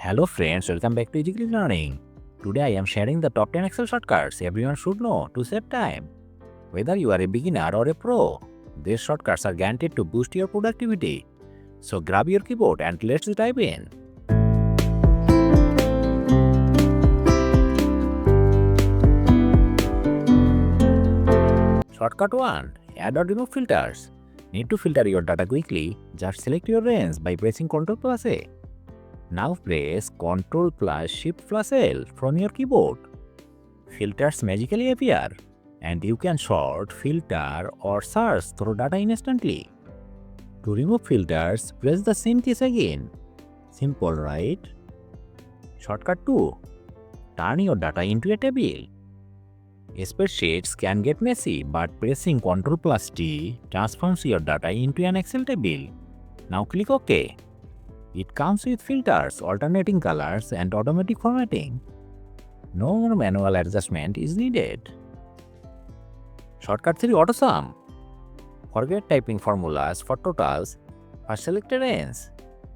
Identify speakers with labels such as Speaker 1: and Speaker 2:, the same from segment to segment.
Speaker 1: Hello friends, welcome back to Easy Learning. Today I am sharing the top 10 Excel shortcuts everyone should know to save time. Whether you are a beginner or a pro, these shortcuts are guaranteed to boost your productivity. So grab your keyboard and let's dive in. Shortcut 1. Add or remove filters. Need to filter your data quickly? Just select your range by pressing Ctrl plus A. Now press Ctrl plus Shift plus L from your keyboard. Filters magically appear, and you can sort, filter, or search through data instantly. To remove filters, press the same keys again. Simple, right? Shortcut 2. Turn your data into a table. Spreadsheets can get messy, but pressing Ctrl plus T transforms your data into an Excel table. Now click OK. It comes with filters, alternating colors, and automatic formatting. No more manual adjustment is needed. Shortcut 3. AutoSum. Forget typing formulas for totals. First select a range.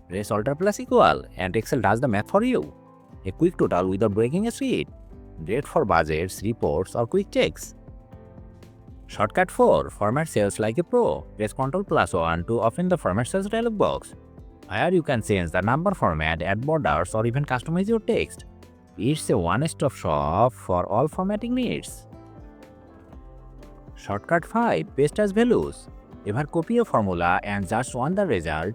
Speaker 1: Press Alt plus equal and Excel does the math for you. A quick total without breaking a sheet. Great for budgets, reports, or quick checks. Shortcut 4. Format cells like a pro. Press Ctrl plus 1 to open the Format Cells dialog box. Here you can change the number format, add borders, or even customize your text. It's a one-stop shop for all formatting needs. Shortcut 5. Paste as values. Ever copy a formula and just want the result?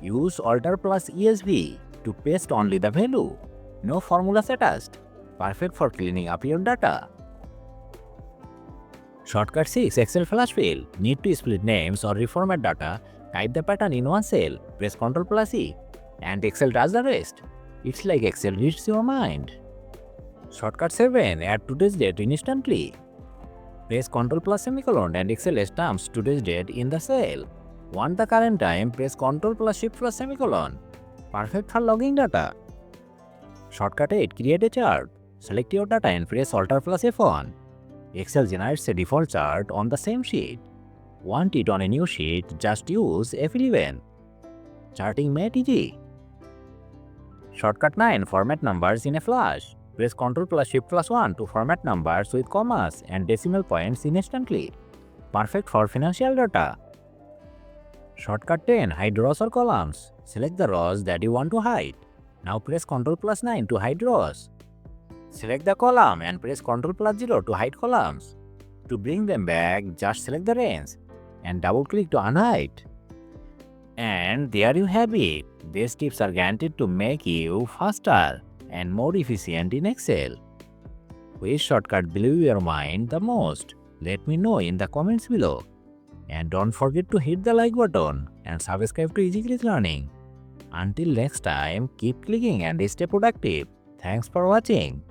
Speaker 1: Use Alt plus ESV to paste only the value. No formulas attached. Perfect for cleaning up your data. Shortcut 6. Excel flash fill. Need to split names or reformat data? Type the pattern in one cell, press Ctrl plus E, and Excel does the rest. It's like Excel reads your mind. Shortcut 7. Add today's date instantly. Press Ctrl plus semicolon and Excel stamps today's date in the cell. Want the current time? Press Ctrl plus Shift plus semicolon. Perfect for logging data. Shortcut 8. Create a chart. Select your data and press Alt plus F1. Excel generates a default chart on the same sheet. Want it on a new sheet? Just use F11. Charting made easy. Shortcut 9. Format numbers in a flash. Press Ctrl plus Shift plus 1 to format numbers with commas and decimal points instantly. Perfect for financial data. Shortcut 10. Hide rows or columns. Select the rows that you want to hide. Now press Ctrl plus 9 to hide rows. Select the column and press Ctrl plus 0 to hide columns. To bring them back, just select the range and double-click to unhide. And there you have it. These tips are guaranteed to make you faster and more efficient in Excel. Which shortcut blew your mind the most? Let me know in the comments below. And don't forget to hit the like button and subscribe to Easy Learning. Until next time, keep clicking and stay productive. Thanks for watching.